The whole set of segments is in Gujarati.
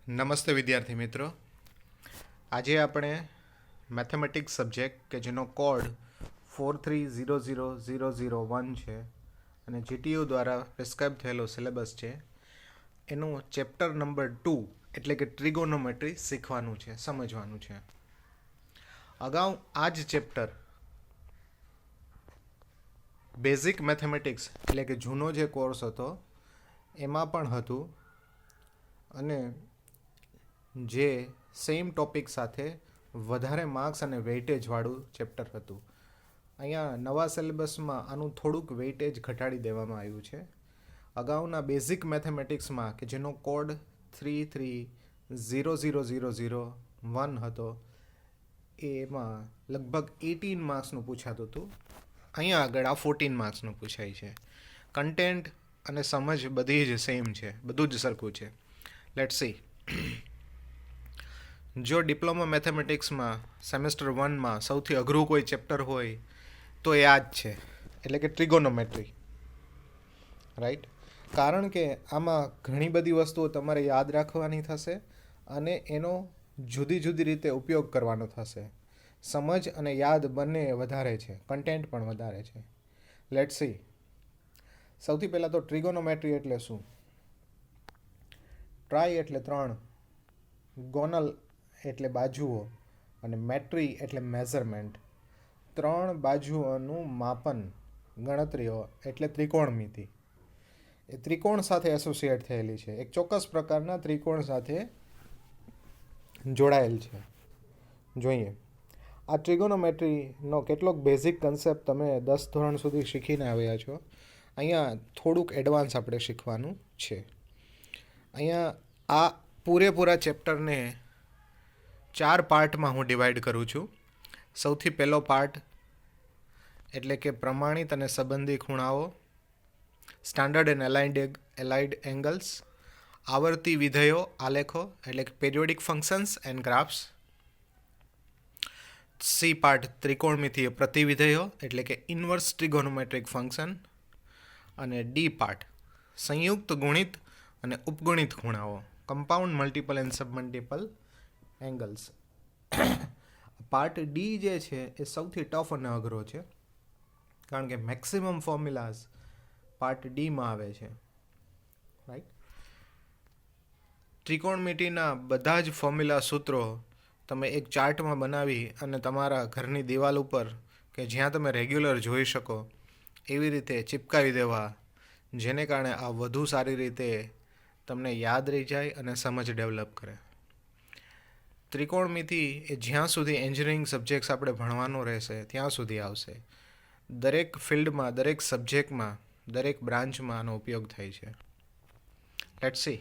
નમસ્તે વિદ્યાર્થી મિત્રો. આજે આપણે મેથેમેટિક્સ સબ્જેક્ટ કે જેનો કોડ 43000001 છે અને જીટીયુ દ્વારા પ્રિસ્ક્રાઇબ થયેલો સિલેબસ છે એનું ચેપ્ટર નંબર 2 એટલે કે ટ્રિગોનોમેટ્રી શીખવાનું છે, સમજવાનું છે. અગાઉ આ જ ચેપ્ટર બેઝિક મેથેમેટિક્સ એટલે કે જૂનો જે કોર્સ હતો એમાં પણ હતું અને જે સેમ ટોપિક સાથે વધારે માર્ક્સ અને વેઇટેજવાળું ચેપ્ટર હતું. અહીંયા નવા સિલેબસમાં આનું થોડુંક વેઇટેજ ઘટાડી દેવામાં આવ્યું છે. અગાઉના બેઝિક મેથેમેટિક્સમાં કે જેનો કોડ 33000001 હતો એમાં લગભગ 18 માર્ક્સનું પૂછાતું હતું. અહીંયા આગળ આ 14 માર્ક્સનું પૂછાય છે. કન્ટેન્ટ અને સમજ બધી જ સેમ છે, બધું જ સરખું છે. Let's see. જો ડિપ્લોમા મેથેમેટિક્સમાં સેમેસ્ટર 1માં સૌથી અઘરું કોઈ ચેપ્ટર હોય તો એ આ જ છે, એટલે કે ટ્રિગોનોમેટ્રી. રાઈટ? કારણ કે આમાં ઘણી બધી વસ્તુઓ તમારે યાદ રાખવાની થશે અને એનો જુદી જુદી રીતે ઉપયોગ કરવાનો થશે. સમજ અને યાદ બંને વધારે છે, કન્ટેન્ટ પણ વધારે છે. Let's see. સૌથી પહેલાં તો ટ્રિગોનોમેટ્રી એટલે શું? ટ્રાય એટલે 3, ગોનલ એટલે બાજુઓ અને મેટ્રી એટલે મેઝરમેન્ટ. 3 બાજુઓનું માપન, ગણતરીઓ એટલે ત્રિકોણમિતિ. એ ત્રિકોણ સાથે એસોસિએટ થયેલી છે, એક ચોક્કસ પ્રકારના ત્રિકોણ સાથે જોડાયેલ છે. જોઈએ આ ટ્રિગોનોમેટ્રીનો કેટલોક બેઝિક કન્સેપ્ટ તમે 10 ધોરણ સુધી શીખીને આવ્યા છો. અહીંયા થોડુંક એડવાન્સ આપણે શીખવાનું છે. અહીંયા આ પૂરેપૂરા ચેપ્ટરને 4 પાર્ટમાં હું ડિવાઈડ કરું છું. સૌથી પહેલો પાર્ટ એટલે કે પ્રમાણિત અને સંબંધી ખૂણાઓ, સ્ટાન્ડર્ડ એન્ડ એલાઇડ એંગલ્સ, આવર્તી વિધેયો, આલેખો એટલે કે periodic functions and graphs. C part ત્રિકોણમિતીય પ્રતિવિધેયો એટલે કે ઇન્વર્સ ટ્રિગોનોમેટ્રિક ફંક્શન. અને ડી પાર્ટ સંયુક્ત ગુણિત અને ઉપગુણિત ખૂણાઓ, compound multiple and submultiple angles. Part D જે છે એ સૌથી ટફ અને અઘરો છે, કારણ કે મેક્સિમમ ફોર્મ્યુલાઝ પાર્ટ ડીમાં આવે છે. રાઈટ? ત્રિકોણમિતિના બધા જ ફોર્મ્યુલા સૂત્રો તમે એક ચાર્ટમાં બનાવી અને તમારા ઘરની દિવાલ ઉપર કે જ્યાં તમે રેગ્યુલર જોઈ શકો એવી રીતે ચિપકાવી દેવા, જેને કારણે આ વધુ સારી રીતે તમને યાદ રહી જાય અને સમજ ડેવલપ કરે. ત્રિકોણમિતિ એ જ્યાં સુધી એન્જિનિયરિંગ સબ્જેક્ટ્સ આપણે ભણવાનો રહેશે ત્યાં સુધી આવશે. દરેક ફિલ્ડમાં, દરેક સબ્જેક્ટમાં, દરેક બ્રાન્ચમાં આનો ઉપયોગ થાય છે. Let's see.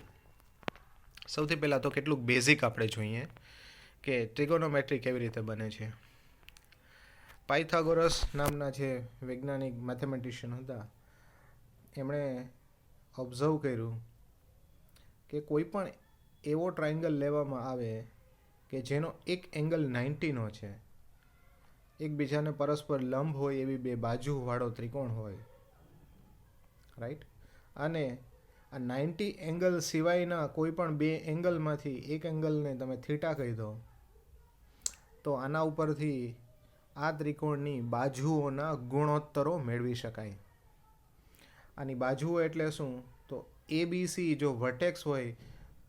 સૌથી પહેલાં તો કેટલુંક બેઝિક આપણે જોઈએ કે ટ્રિગોનોમેટ્રી કેવી રીતે બને છે. પાયથાગોરસ નામના જે વૈજ્ઞાનિક મેથેમેટિશિયન હતા એમણે ઓબ્ઝર્વ કર્યું કે કોઈ પણ એવો ટ્રાયંગલ લેવામાં આવે કે જેનો એક એંગલ 90નો છે, એકબીજાને પરસ્પર લંબ હોય એવી બે બાજુવાળો ત્રિકોણ હોય. રાઈટ? અને આ 90 એંગલ સિવાયના કોઈ પણ બે એંગલમાંથી એક એંગલને તમે થીટા કહી દો તો આના ઉપરથી આ ત્રિકોણની બાજુઓના ગુણોત્તરો મેળવી શકાય. આની બાજુઓ એટલે શું? તો ABC જો વર્ટેક્સ હોય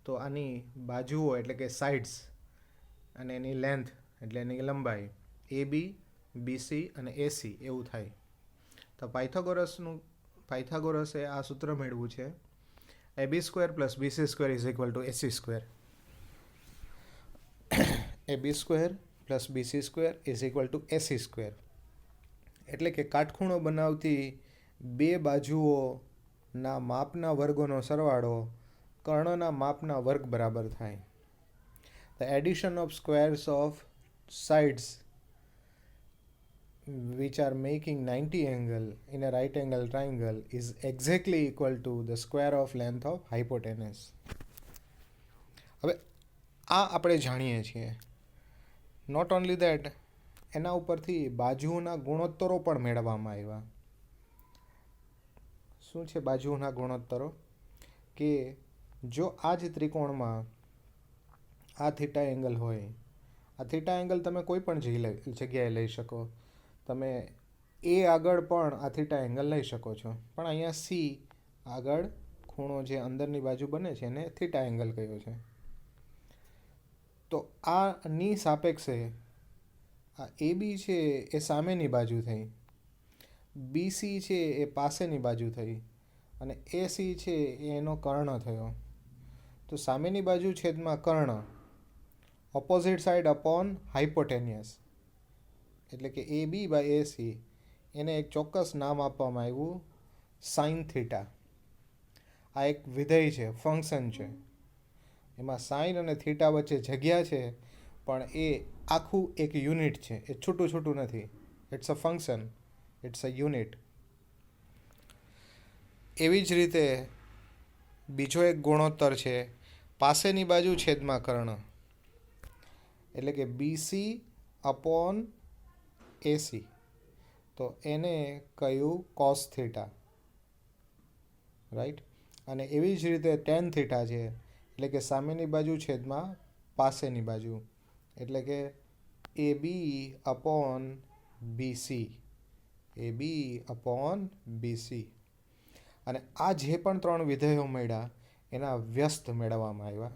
તો આની બાજુઓ એટલે કે સાઇડ્સ અને એની લેન્થ એટલે એની લંબાઈ AB, BC અને AC એવું થાય. તો પાયથાગોરસે આ સૂત્ર મેળવ્યું છે AB² + BC² = AC². AB² + BC² = AC². એટલે કે કાટખૂણો બનાવતી બે બાજુઓના માપના વર્ગોનો સરવાળો કર્ણના માપના વર્ગ બરાબર થાય. The addition of squares of sides which are making 90 angle in a right angle triangle is exactly equal to the square of length of hypotenuse. હવે આ આપણે જાણીએ છીએ. નોટ ઓનલી દેટ, એના ઉપરથી બાજુઓના ગુણોત્તરો પણ મેળવવામાં આવ્યા. શું છે બાજુઓના ગુણોત્તરો? કે જો આ જ ત્રિકોણમાં આ થીટા એંગલ હોય, આ થીટા એંગલ તમે કોઈ પણ જગ્યાએ લઈ શકો. તમે એ આગળ પણ આ થીટા એંગલ લઈ શકો છો, પણ અહીંયા સી આગળ ખૂણો જે અંદરની બાજુ બને છે એને થીટા એંગલ કહ્યો છે. તો આની સાપેક્ષે આ એ બી છે એ સામેની બાજુ થઈ, બી સી છે એ પાસેની બાજુ થઈ, અને એ સી છે એ એનો કર્ણ થયો. તો સામેની બાજુ છેદમાં કર્ણ, ઓપોઝિટ સાઈડ અપોન હાઇપોટેનિયસ, એટલે કે એ બી બાય એ સી, એને એક ચોક્કસ નામ આપવામાં આવ્યું સાઇન થીટા. આ એક વિધેય છે, ફંક્શન છે. એમાં સાઇન અને થીટા વચ્ચે જગ્યા છે, પણ એ આખું એક યુનિટ છે, એ છૂટું છૂટું નથી. It's a function, it's a unit. એવી જ રીતે બીજો એક ગુણોત્તર છે પાસેની બાજુ છેદમાં કર્ણ, એટલે કે બીસી અપોન એસી. તો એને કહ્યું કોસ થીટા, રાઈટ. અને એવી જ રીતે ટેન થીટા છે, એટલે કે સામેની બાજુ છેદમાં પાસેની બાજુ, એટલે કે એ બી અપોન બીસી, એ બી અપોન બીસી. અને આ જે પણ ત્રણ વિધેયો મળ્યા એના વ્યસ્ત મેળવવામાં આવ્યા.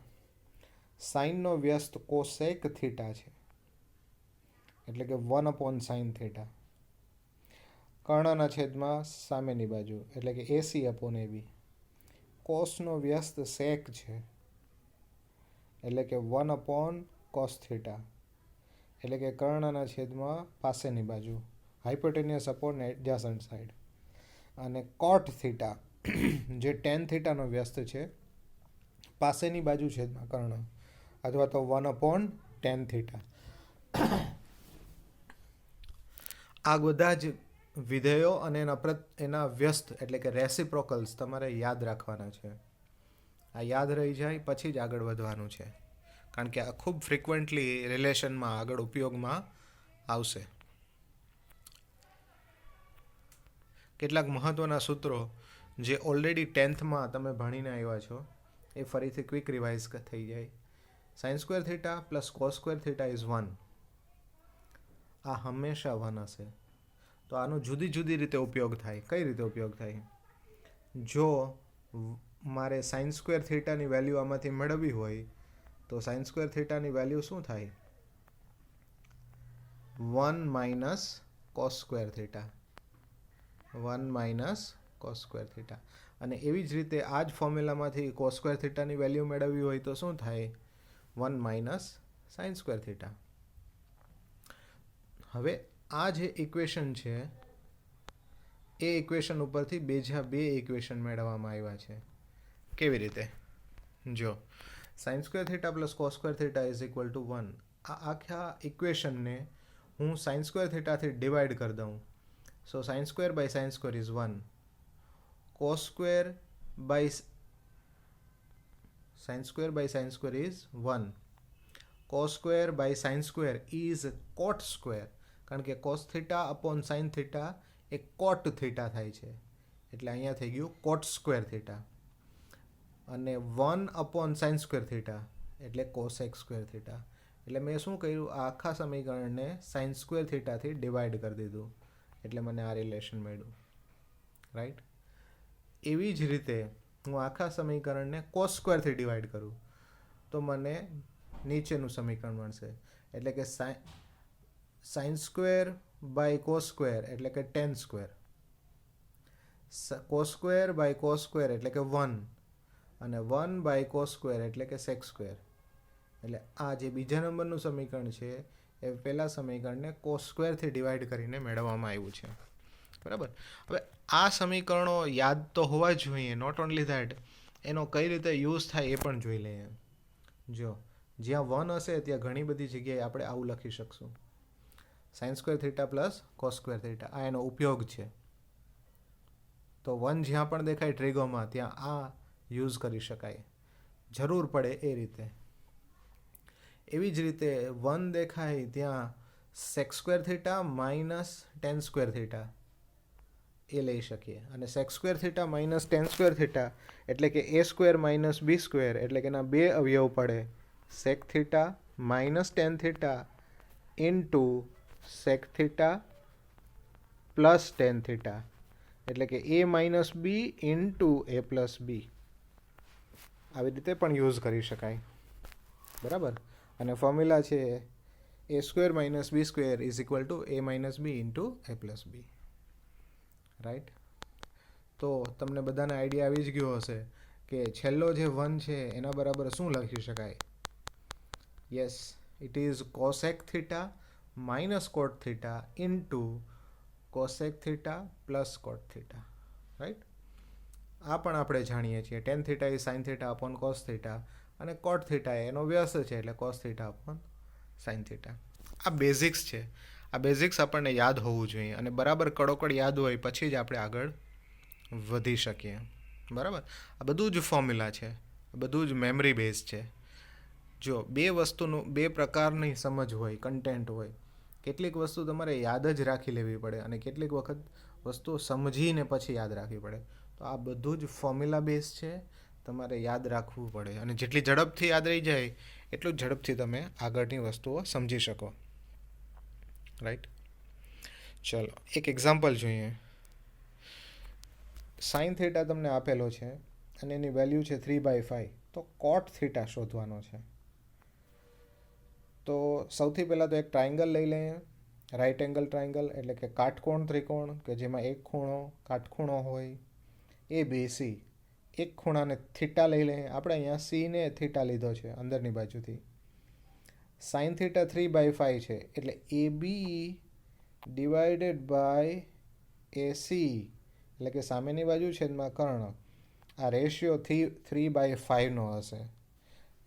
સાઇનનો વ્યસ્ત કોસેક થીટા છે, એટલે કે 1 સાઇન થીટા. કર્ણના છેદમાં સામેની બાજુ, એટલે કે એસી અપોન એ બી. કોસનો વ્યસ્ત સેક છે, એટલે કે 1 કોસ થીટા, એટલે કે કર્ણના છેદમાં પાસેની બાજુ, હાઇપોટેનિયસ અપોન એડજસન્ટ સાઈડ. અને કોટ થીટા જે ટેન થીટાનો વ્યસ્ત છે, પાસેની બાજુ છેદમાં કર્ણ, અથવા તો 1/10 થીટા. આ બધા જ વિધેયો અને એના વ્યસ્ત એટલે કે રેસિપ્રોકલ્સ તમારે યાદ રાખવાના છે. આ યાદ રહી જાય પછી જ આગળ વધવાનું છે, કારણ કે આ ખૂબ ફ્રિકવન્ટલી રિલેશનમાં આગળ ઉપયોગમાં આવશે. કેટલાક મહત્ત્વના સૂત્રો જે ઓલરેડી 10thમાં તમે ભણીને આવ્યા છો એ ફરીથી ક્વિક રિવાઇઝ થઈ જાય. Sine square theta plus cos square theta is 1. આ હંમેશા 1 હશે. તો આનો જુદી જુદી રીતે ઉપયોગ થાય. કઈ રીતે ઉપયોગ થાય? જો મારે સાઇન સ્ક્વેર થીટાની વેલ્યુ આમાંથી મેળવવી હોય તો સાઇન સ્ક્વેર થીટાની વેલ્યુ શું થાય? 1 cos square theta, 1 cos square theta. અને એવી જ રીતે આ જ ફોર્મ્યુલામાંથી કોસ સ્ક્વેર થીટાની વેલ્યુ મેળવવી હોય તો શું થાય? 1 સાઇન સ્ક્વેર થીટા. હવે આ જે ઇક્વેશન છે એ ઇક્વેશન ઉપરથી બીજા બે ઇક્વેશન મેળવવામાં આવ્યા છે. કેવી રીતે? જો sine square theta plus cos square theta is equal two 1. આ આખા ઇક્વેશનને હું સાઇન સ્ક્વેર થીટાથી ડિવાઈડ કરી દઉં. So sine square by sine square is 1. Cos square by sine square is 1. Cos square by sine square is cot square, કારણ કે cos theta upon sine theta એ કોટ થીટા થાય છે, એટલે અહીંયા થઈ ગયું કોટ સ્ક્વેર થીટા. અને 1 સાઇન સ્ક્વેર થીટા એટલે કોસેક સ્ક્વેર થીટા. એટલે મેં શું કર્યું? આ આખા સમીકરણને સાઇન સ્ક્વેર થીટાથી ડિવાઈડ કરી દીધું, એટલે મને આ રિલેશન મળ્યું, રાઈટ. એવી જ રીતે હું આખા સમીકરણને કોસ સ્ક્વેરથી ડિવાઈડ કરું તો મને નીચેનું સમીકરણ મળશે, એટલે કે sine square by cos square એટલે કે tan square, cos square by cos square એટલે કે 1, અને 1 બાય કોસ સ્ક્વેર એટલે કે સેક સ્ક્વેર. એટલે આ જે બીજા નંબરનું સમીકરણ છે એ પહેલા સમીકરણને કોસ સ્ક્વેરથી ડિવાઈડ કરીને મેળવવામાં આવ્યું છે, બરાબર. હવે આ સમીકરણો યાદ તો હોવા જ જોઈએ. નોટ ઓનલી ધેટ, એનો કઈ રીતે યુઝ થાય એ પણ જોઈ લઈએ. જો જ્યાં 1 હશે ત્યાં ઘણી બધી જગ્યાએ આપણે આવું લખી શકશું, sine square theta plus cos square theta. આ એનો ઉપયોગ છે. તો 1 જ્યાં પણ દેખાય ટ્રિગોમાં ત્યાં આ યુઝ કરી શકાય, જરૂર પડે એ રીતે. એવી જ રીતે 1 દેખાય ત્યાં sec square theta minus tan square theta એ લઈ શકીએ. અને sec square theta minus tan square theta એટલે કે a square minus b square, એટલે કે એના બે અવયવ પડે sec theta minus tan theta into sec theta plus tan theta, એટલે કે a minus b into a plus b. આવી રીતે પણ યુઝ કરી શકાય, બરાબર. અને ફોર્મ્યુલા છે a square minus b square is equal to a minus b into a plus b, right. તો તમને બધાને આઈડિયા આવી જ ગયો હશે કે છેલ્લો જે 1 છે એના બરાબર શું લખી શકાય. Yes, it is cosec theta minus cot theta into cosec theta plus cot theta, right. આ પણ આપણે જાણીએ છીએ ટેન થીટા એ sine theta upon cos theta અને કોટ થીટા એનો વ્યસ્ત છે એટલે cos theta upon sine theta. આ બેઝિક્સ છે. આ બેઝિક્સ આપણને યાદ હોવું જોઈએ અને બરાબર કડોકડ યાદ હોય પછી જ આપણે આગળ વધી શકીએ, બરાબર. આ બધું જ ફોર્મ્યુલા છે, બધું જ મેમરી બેઝ છે. જો બે વસ્તુનું બે પ્રકારની સમજ હોય, કન્ટેન્ટ હોય. કેટલીક વસ્તુ તમારે યાદ જ રાખી લેવી પડે અને કેટલીક વખત વસ્તુઓ સમજીને પછી યાદ રાખવી પડે. તો આ બધું જ ફોર્મ્યુલા બેઝ છે, તમારે યાદ રાખવું પડે અને જેટલી ઝડપથી યાદ રહી જાય એટલું ઝડપથી તમે આગળની વસ્તુઓ સમજી શકો, રાઈટ. ચલો એક એક્ઝામ્પલ જોઈએ. સાઇન થીટા તમને આપેલો છે અને એની વેલ્યુ છે 3/5. તો કોટ થીટા શોધવાનો છે. તો સૌથી પહેલાં તો એક ટ્રાયંગલ લઈ લઈએ, રાઇટ એંગલ ટ્રાયંગલ, એટલે કે કાટકોણ ત્રિકોણ કે જેમાં એક ખૂણો કાટખૂણો હોય. એ બી સી, એક ખૂણાને થીટા લઈ લઈએ. આપણે અહીંયા સીને થીટા લીધો છે અંદરની બાજુથી. સાઇન થીટા 3/5 છે એટલે એ બી ડિવાઇડેડ બાય એ સી, એટલે કે સામેની બાજુ છેદમાં કર્ણ. આ રેશિયો 3/5નો હશે.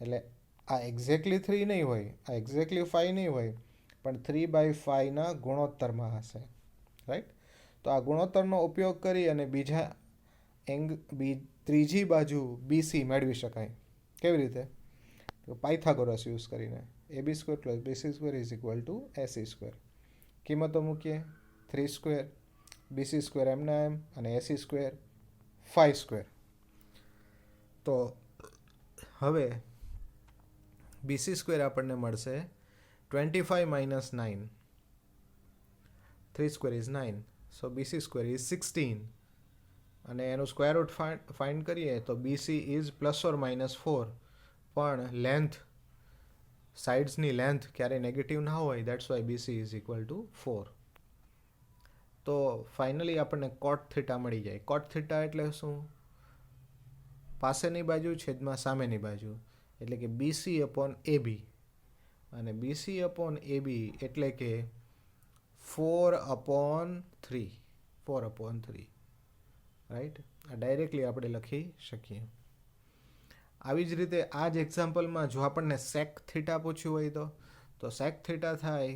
એટલે આ એક્ઝેક્ટલી 3 નહીં હોય, આ એક્ઝેક્ટલી 5 નહીં હોય, પણ 3/5ના ગુણોત્તરમાં હશે, રાઈટ. તો આ ગુણોત્તરનો ઉપયોગ કરી અને ત્રીજી બાજુ બીસી મેળવી શકાય. કેવી રીતે? તો પાયથાગોરસ યુઝ કરીને A B square plus BC square is equal to AC square. કિંમતો મૂકીએ, 3 સ્ક્વેર, બીસી સ્ક્વેર એમના એમ અને એસી સ્ક્વેર 5 સ્ક્વેર. તો હવે બીસી સ્ક્વેર આપણને મળશે 25 minus 9. 3 square is 9, so BC square is 16. અને એનું સ્ક્વેર રૂટ ફાઇન્ડ કરીએ તો BC is plus or minus 4. પણ લેન્થ, સાઇડ્સની લેન્થ ક્યારેય નેગેટિવ ના હોય, that's why BC is equal two 4. તો ફાઇનલી આપણને કોટ થીટા મળી જાય. કોટ થીટા એટલે શું? પાસેની બાજુ છેદમાં સામેની બાજુ, એટલે કે બીસી અપોન એ બી. અને બીસી અપોન એ બી એટલે કે 4/3. 4/3, રાઈટ. આ ડાયરેક્ટલી આપણે લખી શકીએ. આવી જ રીતે આ જ એક્ઝામ્પલમાં જો આપણને સેક થીટા પૂછ્યું હોય તો સેક થીટા થાય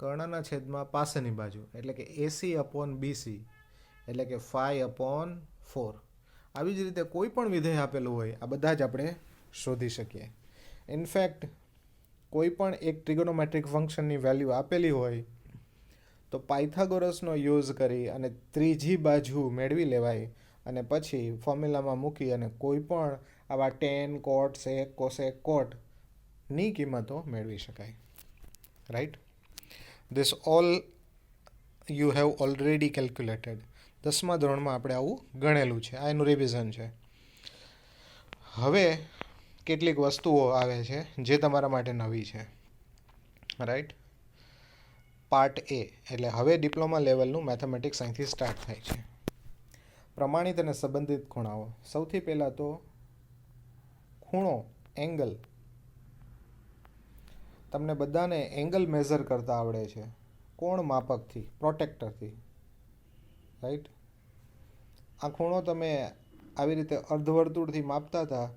કર્ણના છેદમાં પાસેની બાજુ, એટલે કે એસી અપોન બીસી, એટલે કે 5/4. આવી જ રીતે કોઈ પણ વિધેય આપેલું હોય આ બધા જ આપણે શોધી શકીએ. ઇનફેક્ટ કોઈ પણ એક ટ્રિગોનોમેટ્રિક ફંક્શનની વેલ્યુ આપેલી હોય તો પાયથાગોરસનો યુઝ કરી અને ત્રીજી બાજુ મેળવી લેવાય અને પછી ફોર્મ્યુલામાં મૂકી અને કોઈ પણ આવા ટેન, કોટ, સેક, કોસેક, કોટની કિંમતો મેળવી શકાય, right. This all you have already calculated. 10મા ધોરણમાં આપણે આવું ગણેલું છે. આ એનું રિવિઝન છે. હવે કેટલીક વસ્તુઓ આવે છે જે તમારા માટે નવી છે, રાઈટ. પાર્ટ એ એટલે હવે ડિપ્લોમા લેવલનું મેથેમેટિક્સ અહીંથી સ્ટાર્ટ થાય છે. પ્રમાણિત અને સંબંધિત ખૂણાઓ. સૌથી પહેલાં તો ખૂણો, એંગલ. તમને બધાને એંગલ મેઝર કરતા આવડે છે કોણ માપકથી, પ્રોટેક્ટરથી, રાઈટ. આ ખૂણો તમે આવી રીતે અર્ધવર્તુળથી માપતા હતા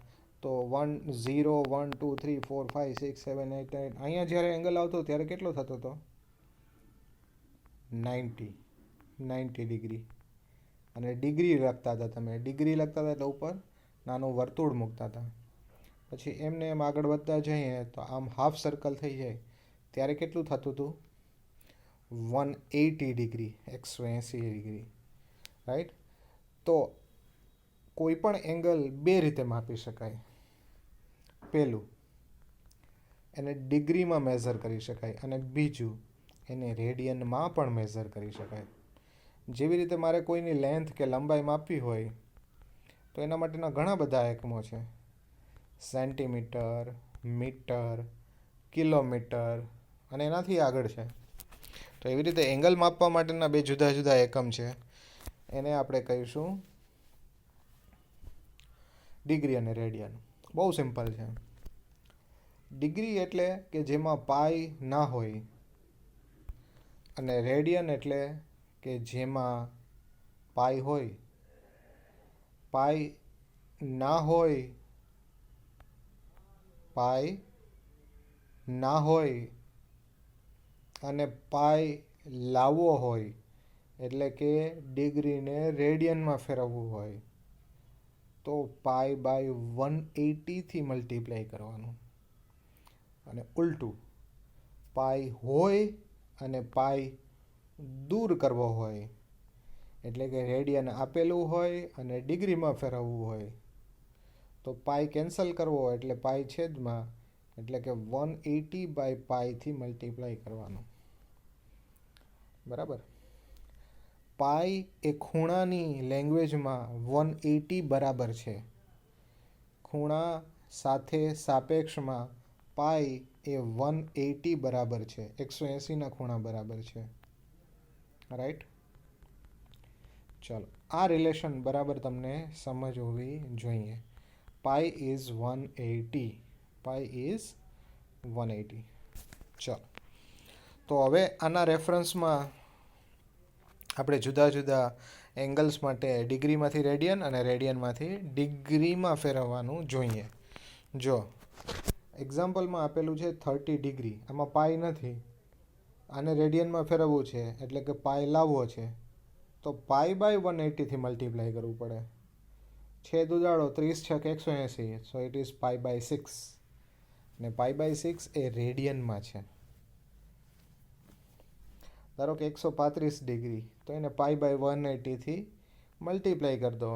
તો 1 0 1 2 3 4 5 6 7 8 9. અહીંયા જ્યારે એંગલ આવતો ત્યારે કેટલો થતો હતો? 90 ડિગ્રી. અને ડિગ્રી લખતા હતા તમે. ડિગ્રી લખતા હતા એટલે ઉપર નાનું વર્તુળ મૂકતા હતા. પછી એમને એમ આગળ વધતા જઈએ તો આમ હાફ સર્કલ થઈ જાય ત્યારે કેટલું થતું હતું? 180 ડિગ્રી, 180 ડિગ્રી, રાઈટ. તો કોઈ પણ એંગલ બે રીતે માપી શકાય. પહેલું એને ડિગ્રીમાં મેઝર કરી શકાય અને બીજું એને રેડિયનમાં પણ મેઝર કરી શકાય. જેવી રીતે મારે કોઈની લેન્થ કે લંબાઈ માપવી હોય તો એના માટેના ઘણા બધા એકમો છે. સેન્ટીમીટર, મીટર, કિલોમીટર અને એનાથી આગળ છે. તો એવી રીતે એંગલ માપવા માટેના બે જુદા જુદા એકમ છે. એને આપણે કહીશું ડિગ્રી અને રેડિયન. બહુ સિમ્પલ છે. ડિગ્રી એટલે કે જેમાં પાઈ ના હોય અને રેડિયન એટલે કે જેમાં પાઈ હોય. પાઈ ના હોય અને પાઈ લાવવો હોય એટલે કે ડિગ્રીને રેડિયનમાં ફેરવવું હોય તો પાઈ બાય 180થી મલ્ટીપ્લાય કરવાનું. અને ઉલટું પાઈ હોય અને પાઈ દૂર કરવો હોય એટલે કે રેડિયન આપેલું હોય અને ડિગ્રીમાં ફેરવવું હોય તો પાઈ કેન્સલ કરવો હોય એટલે પાઈ છેદમાં એટલે કે 180 બાય પાઈથી મલ્ટીપ્લાય કરવાનું. બરાબર. પાઈ એ ખૂણાની લેંગ્વેજમાં 180 બરાબર છે. ખૂણા સાથે સાપેક્ષમાં પાઈ એ 180 બરાબર છે. 180ના ખૂણા બરાબર છે. રાઈટ. ચાલો, આ રિલેશન બરાબર તમને સમજ હોવી જોઈએ. પાઈ ઇઝ 180. Pi is 180. ચાલો, તો હવે આના રેફરન્સમાં આપણે જુદા જુદા એંગલ્સ માટે ડિગ્રીમાંથી રેડિયન અને રેડિયનમાંથી ડિગ્રીમાં ફેરવવાનું જોઈએ. જો એક્ઝામ્પલમાં આપેલું છે 30 ડિગ્રી. આમાં પાઈ નથી. આને રેડિયનમાં ફેરવવું છે એટલે કે પાઈ લાવવો છે તો પાઈ બાય 180થી મલ્ટીપ્લાય કરવું પડે. છેદ ઉડાડો, 30 છક 180, so it is pi by 6. અને પાઈ બાય 6 એ રેડિયનમાં છે. ધારો કે 135 ડિગ્રી તો એને પાઈ બાય 180થી મલ્ટીપ્લાય કરી દો.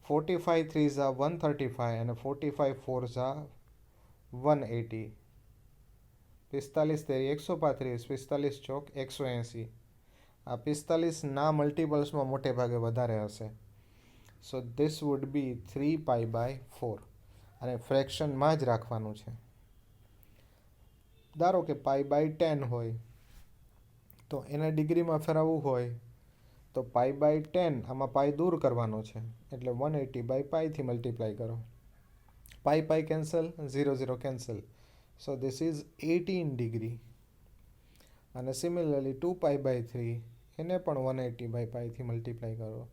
45 3 ઝા 135 અને 45 4 ઝા 180. 45 તેરી 135, 45 ચોક 180. આ 45ના મલ્ટિપલ્સમાં મોટે ભાગે વધારે હશે. So this would be 3 pi by 4 અને ફ્રેક્શનમાં જ રાખવાનું છે. ધારો કે પાઈ બાય 10 હોય તો એને ડિગ્રીમાં ફેરવવું હોય તો પાઈ બાય 10, આમાં પાઈ દૂર કરવાનો છે એટલે 180 બાય પાઈથી મલ્ટીપ્લાય કરો. Pi pi cancel, 0 0 cancel. So this is 18 degree. અને સિમિલરલી 2 પાઈ બાય 3 એને પણ 180 બાય પાઈથી મલ્ટીપ્લાય કરો.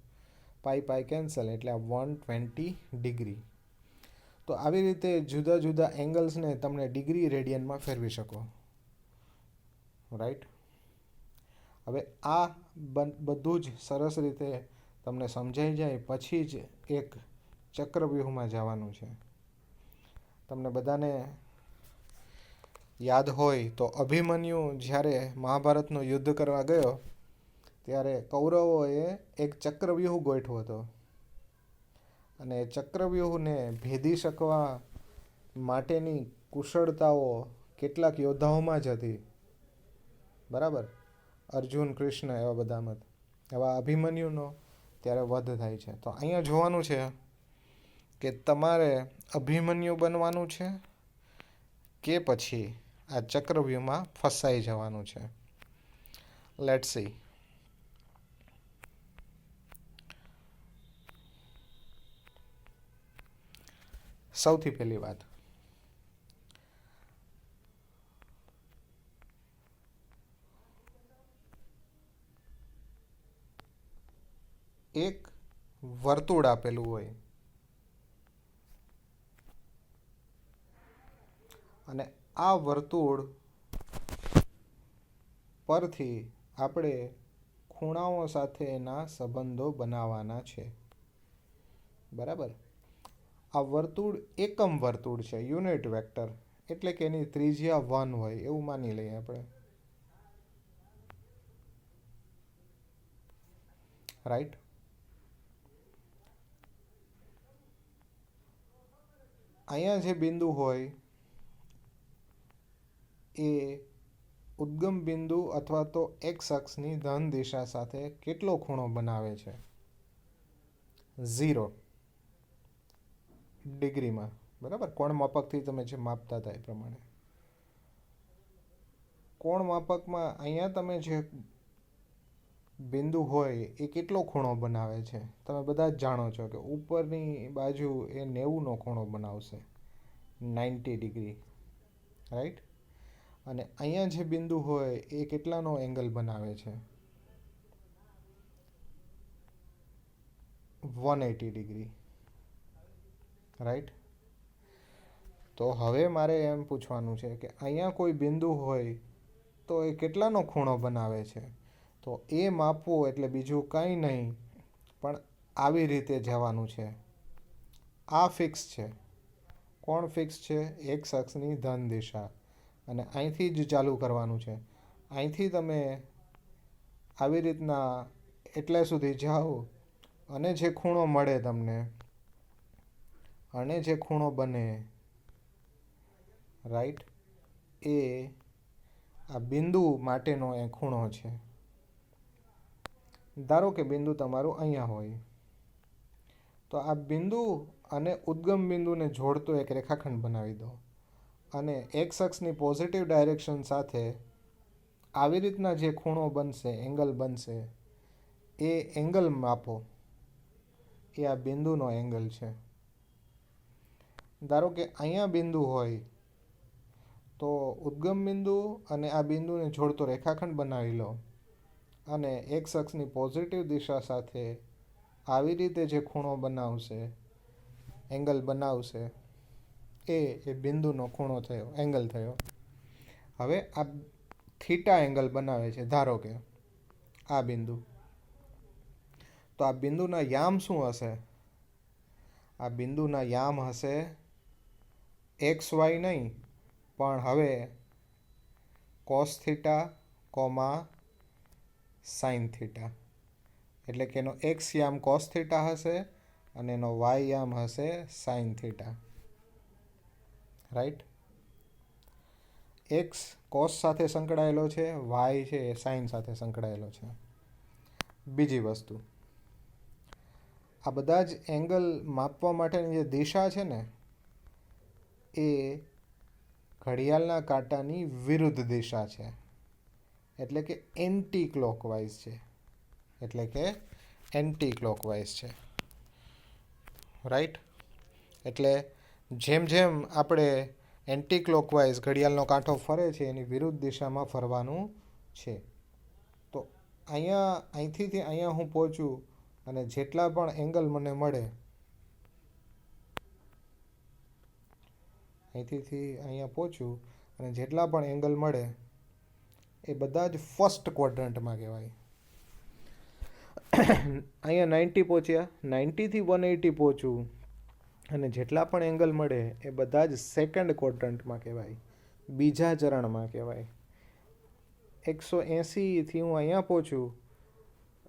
પાઈ પાઈ કેન્સલ એટલે આ 120 ડિગ્રી. તો આવી રીતે જુદા જુદા એંગલ્સને તમને ડિગ્રી રેડિયનમાં ફેરવી શકો. રાઈટ. હવે આ બધું જ સરસ રીતે તમને સમજાઈ જાય પછી જ એક ચક્રવ્યૂહમાં જવાનું છે. તમને બધાને યાદ હોય તો અભિમન્યુ જ્યારે મહાભારતનું યુદ્ધ કરવા ગયો ત્યારે કૌરવોએ એક ચક્રવ્યૂહ ગોઠવ્યો હતો અને ચક્રવ્યૂહને ભેદી શકવા માટેની કુશળતાઓ કેટલાક યોદ્ધાઓમાં જ હતી. બરાબર. અર્જુન, કૃષ્ણ એવા બધામાં. એવા અભિમન્યુનો ત્યારે વધ થાય છે. તો અહીંયા જોવાનું છે કે તમારે અભિમન્યુ બનવાનું છે કે પછી આ ચક્રવ્યૂહમાં ફસાઈ જવાનું છે. Let's see. સૌથી પહેલી વાત, એક વર્તુળ આપેલું હોય અને આ વર્તુળ પરથી આપણે ખૂણાઓ સાથેના સંબંધો બનાવવાના છે. બરાબર. આ વર્તુળ એકમ વર્તુળ છે, યુનિટ વેક્ટર, એટલે કે એની ત્રિજ્યા 1 હોય એવું માની લઈએ આપણે. રાઈટ. અહીંયા જે બિંદુ હોય એ ઉદ્ગમ બિંદુ અથવા તો એક્સ અક્ષની ધન દિશા સાથે કેટલો ખૂણો બનાવે છે? 0 ડિગ્રીમાં. બરાબર, કોણ માપકથી તમે જે માપતા હતા એ પ્રમાણે. કોણ માપકમાં અહીંયા તમે જે બિંદુ હોય એ કેટલો ખૂણો બનાવે છે? તમે બધા જ જાણો છો કે ઉપરની બાજુ એ 90નો ખૂણો બનાવશે, 90 ડિગ્રી, રાઈટ? અને અહીંયા જે બિંદુ હોય એ કેટલાનો એંગલ બનાવે છે? 180 ડિગ્રી, રાઈટ? તો હવે મારે એમ પૂછવાનું છે કે અહીંયા કોઈ બિંદુ હોય તો એ કેટલાનો ખૂણો બનાવે છે? તો એ માપવું એટલે બીજું કંઈ નહીં પણ આવી રીતે જવાનું છે. આ ફિક્સ છે. કોણ ફિક્સ છે? એક્સ અક્ષની ધન દિશા. અને અહીંથી જ ચાલુ કરવાનું છે. અહીંથી તમે આવી રીતના એટલે સુધી જાઓ અને જે ખૂણો મળે તમને, અને જે ખૂણો બને, રાઈટ, એ આ બિંદુ માટેનો એ ખૂણો છે. ધારો કે બિંદુ તમારું અહીંયા હોય તો આ બિંદુ અને ઉદ્ગમ બિંદુને જોડતો એક રેખાખંડ બનાવી દો અને એક્સ અક્ષની પોઝિટિવ ડાયરેક્શન સાથે આવી રીતના જે ખૂણો બનશે, એંગલ બનશે, એ એંગલ માપો. એ આ બિંદુનો એંગલ છે. ધારો કે અહીંયા બિંદુ હોય તો ઉદ્ગમ બિંદુ અને આ બિંદુને જોડતો રેખાખંડ બનાવી લો અને એક્સ અક્ષની પોઝિટિવ દિશા સાથે આવી રીતે જે ખૂણો બનાવશે, એંગલ બનાવશે, એ બિંદુનો ખૂણો થયો, એંગલ થયો. હવે આ થીટા એંગલ બનાવે છે, ધારો કે આ બિંદુ. તો આ બિંદુના યામ શું હશે? આ બિંદુના યામ હશે એક્સ વાય નહીં, પણ હવે cos theta comma sine theta. એટલે કે એનો એક્સ યામ કોસ થીટા હશે અને એનો વાય યામ હશે sine theta, right? X cos સાથે સંકળાયેલો છે, વાય છે એ સાઇન સાથે સંકળાયેલો છે. બીજી વસ્તુ, આ બધા જ એંગલ માપવા માટેની જે દિશા છે ને એ ઘડિયાળના કાંટાની વિરુદ્ધ દિશા છે. એટલે કે એન્ટી ક્લોકવાઇઝ છે. એટલે કે એન્ટી ક્લોકવાઇઝ છે, રાઈટ? એટલે જેમ જેમ આપણે એન્ટી ક્લોકવાઇઝ ઘડિયાળનો કાંટો ફરે છે એની વિરુદ્ધ દિશામાં ફરવાનું છે. તો અહીંથી અહીંયા હું પહોંચું અને જેટલા પણ એંગલ મને મળે, અહીંથી અહીંયા પહોંચું અને જેટલા પણ એંગલ મળે એ બધા જ ફર્સ્ટ ક્વોડ્રન્ટમાં કહેવાય. અહીંયા 90 પહોંચ્યા, 90થી 180 પહોંચું અને જેટલા પણ એંગલ મળે એ બધા જ સેકન્ડ ક્વોડ્રન્ટમાં કહેવાય, બીજા ચરણમાં કહેવાય. 180થી હું અહીંયા પહોંચું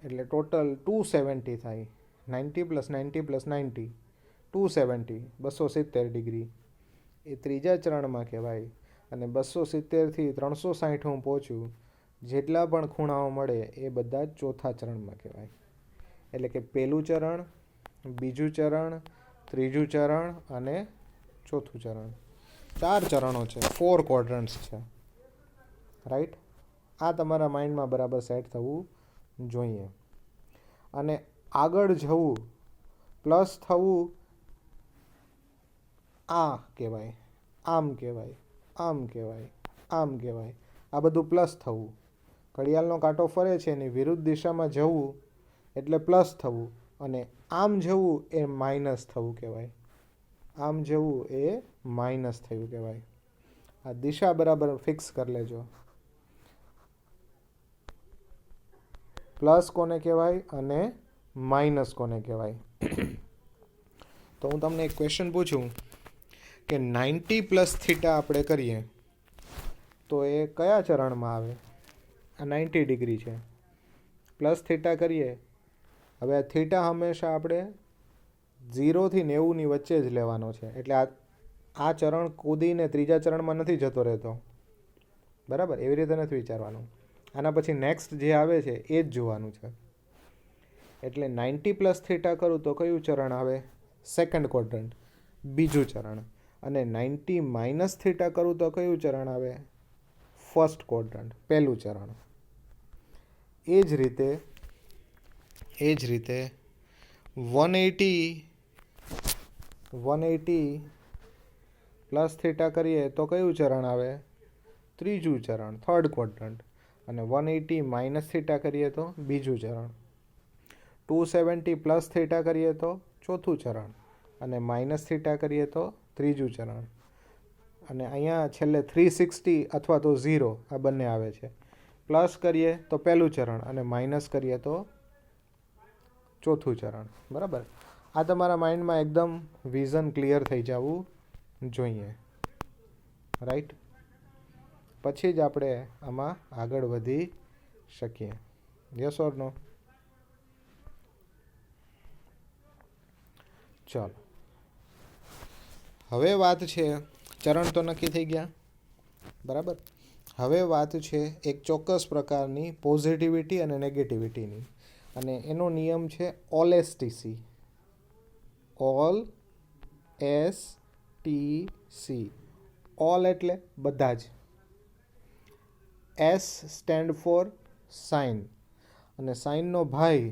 એટલે ટોટલ 270 થાય. 90 + 90 + 90 270, 270 ડિગ્રી એ ત્રીજા ચરણમાં કહેવાય. અને 270થી 360 હું પહોંચું, જેટલા પણ ખૂણાઓ મળે એ બધા જ ચોથા ચરણમાં કહેવાય. એટલે કે પહેલું ચરણ, બીજું ચરણ, ત્રીજું ચરણ અને ચોથું ચરણ. 4 ચરણો છે, 4 ક્વોડ્રન્ટ્સ છે, રાઈટ? આ તમારા માઇન્ડમાં બરાબર સેટ થવું જોઈએ. અને આગળ જવું, પ્લસ થવું, આ કહેવાય, આમ કહેવાય, આમ કહેવાય, આમ કહેવાય. આ બધું પ્લસ થવું. ઘડિયાળનો કાંટો ફરે છે એની વિરુદ્ધ દિશામાં જવું એટલે પ્લસ થવું, અને આમ જવું એ માઇનસ થવું કહેવાય. આમ જવું એ માઇનસ થયું કહેવાય. આ દિશા બરાબર ફિક્સ કરી લેજો. પ્લસ કોને કહેવાય અને માઇનસ કોને કહેવાય? તો હું તમને એક ક્વેશ્ચન પૂછું કે 90 + થીટા આપણે કરીએ તો એ કયા ચરણમાં આવે? આ 90 ડિગ્રી છે, પ્લસ થીટા કરીએ. હવે આ થીટા હંમેશા આપણે 0થી 90ની વચ્ચે જ લેવાનો છે. એટલે આ આ ચરણ કૂદીને ત્રીજા ચરણમાં નથી જતો રહેતો, બરાબર? એવી રીતે નથી વિચારવાનું. આના પછી નેક્સ્ટ જે આવે છે એ જ જોવાનું છે. એટલે 90 પ્લસ થીટા કરું તો કયું ચરણ આવે? સેકન્ડ ક્વોડ્રન્ટ, બીજું ચરણ. અને 90 માઇનસ થીટા કરું તો કયું ચરણ આવે? ફર્સ્ટ ક્વોડ્રન્ટ, પહેલું ચરણ. એ જ રીતે 180 પ્લસ થીટા કરીએ તો કયું ચરણ આવે? ત્રીજું ચરણ, થર્ડ ક્વોડ્રન્ટ. અને 180 માઇનસ થીટા કરીએ તો બીજું ચરણ. 270 પ્લસ થીટા કરીએ તો ચોથું ચરણ. અને માઇનસ થીટા કરીએ તો ત્રીજું ચરણ. અને અહીંયા છેલ્લે 360 અથવા તો 0 આ બંને આવે છે. પ્લસ કરીએ તો પહેલું ચરણ અને માઇનસ કરીએ તો ચોથું ચરણ, બરાબર? આ તમારા માઇન્ડમાં એકદમ વિઝન ક્લિયર થઈ જવું જોઈએ, રાઈટ? પછી જ આપણે આમાં આગળ વધી શકીએ. યસ ઓર નો? ચાલો, હવે વાત છે, ચરણ તો નક્કી થઈ ગયા, બરાબર? હવે વાત છે એક ચોક્કસ પ્રકારની પોઝિટિવિટી અને નેગેટિવિટીની, અને એનો નિયમ છે all STC. All STC. All એટલે બધા જ. એસ સ્ટેન્ડ ફોર સાઇન, અને સાઇનનો ભાઈ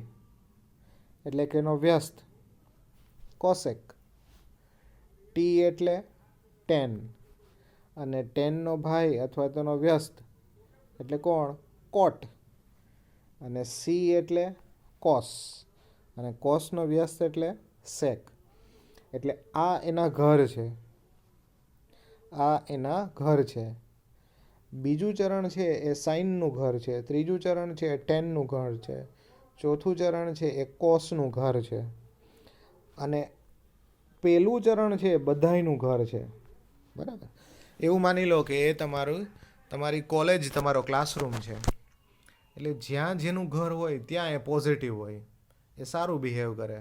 એટલે કે એનો વ્યસ્ત કોસેક. ટી એટલે ટેન, અને ટેનનો ભાઈ અથવા તેનો વ્યસ્ત એટલે કોણ? કોટ. અને સી એટલે કોસ, અને કોસનો વ્યસ્ત એટલે સેક. એટલે આ એના ઘર છે, આ એના ઘર છે. બીજું ચરણ છે એ સાઇનનું ઘર છે, ત્રીજું ચરણ છે એ ટેનનું ઘર છે, ચોથું ચરણ છે એ કોસનું ઘર છે, અને પેલું ચરણ છે એ બધાયનું ઘર છે, બરાબર? એવું માની લો કે એ તમારી કોલેજ, તમારો ક્લાસરૂમ છે. એટલે જ્યાં જેનું ઘર હોય ત્યાં એ પોઝિટિવ હોય, એ સારું બિહેવ કરે,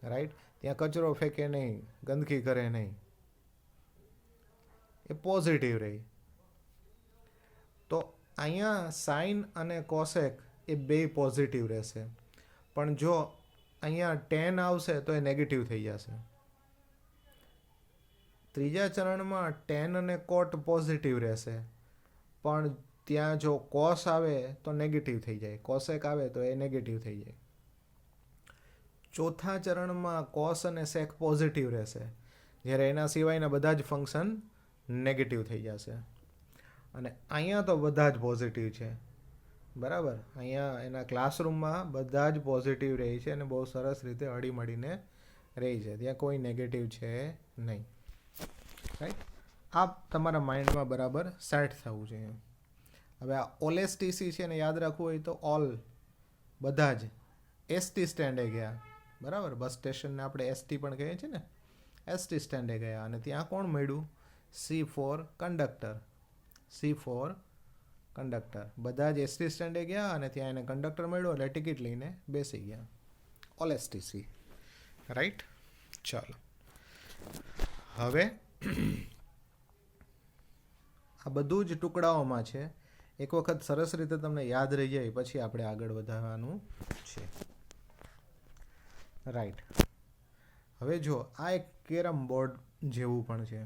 રાઈટ? ત્યાં કચરો ફેંકે નહીં, ગંદકી કરે નહીં, એ પોઝિટિવ રહી. તો અહીંયા સાઇન અને કોસેક એ બે પોઝિટિવ રહેશે. પણ જો અહીંયા ટેન આવશે તો એ નેગેટિવ થઈ જશે. ત્રીજા ચરણમાં ટેન અને કોટ પોઝિટિવ રહેશે, પણ ત્યાં જો કોસ આવે તો નેગેટિવ થઈ જાય, કોસેક આવે તો એ નેગેટિવ થઈ જાય. ચોથા ચરણમાં કોસ અને સેક પોઝિટિવ રહેશે, જ્યારે એના સિવાયના બધા જ ફંક્શન નેગેટિવ થઈ જશે. અને અહીંયા તો બધા જ પોઝિટિવ છે, બરાબર? અહીંયા એના ક્લાસરૂમમાં બધા જ પોઝિટિવ રહે છે અને બહુ સરસ રીતે હળીમળીને રહે છે, ત્યાં કોઈ નેગેટિવ છે નહીં, રાઈટ? આ તમારા માઇન્ડમાં બરાબર સેટ થવું જોઈએ. હવે આ ઓલએસટીસી છે ને યાદ રાખવું હોય તો ઓલ, બધા જ. એસટી સ્ટેન્ડે ગયા, બરાબર? બસ સ્ટેશનને આપણે એસટી પણ કહીએ છીએ ને, એસટી સ્ટેન્ડે ગયા અને ત્યાં કોણ મળ્યું? C for conductor. C for conductor. બધા જ એસટી સ્ટેન્ડે ગયા અને ત્યાં એને કંડક્ટર મળ્યો એટલે ટિકિટ લઈને બેસી ગયા. All STC, right? ચાલો, હવે આ બધું જ ટુકડાઓમાં છે. એક વખત સરસ રીતે તમને યાદ રહી જાય પછી આપણે આગળ વધારવાનું છે, રાઈટ? હવે જો આ એક કેરમ બોર્ડ જેવું પણ છે.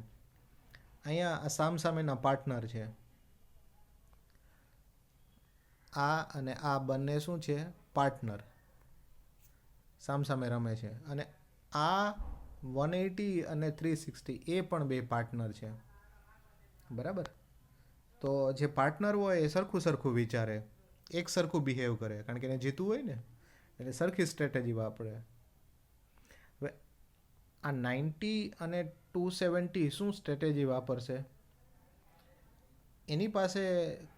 અહીંયા આ સામસામેના પાર્ટનર છે. આ અને આ બંને શું છે? પાર્ટનર, સામસામે રમે છે. અને આ 180 અને 360 એ પણ બે પાર્ટનર છે, બરાબર? તો જે પાર્ટનર હોય એ સરખું વિચારે, એક સરખું બિહેવ કરે, કારણ કે એને જીતવું હોય ને, એટલે સરખી સ્ટ્રેટેજી વાપરે. હવે આ 90 અને 270 શું સ્ટ્રેટેજી વાપરશે? એની પાસે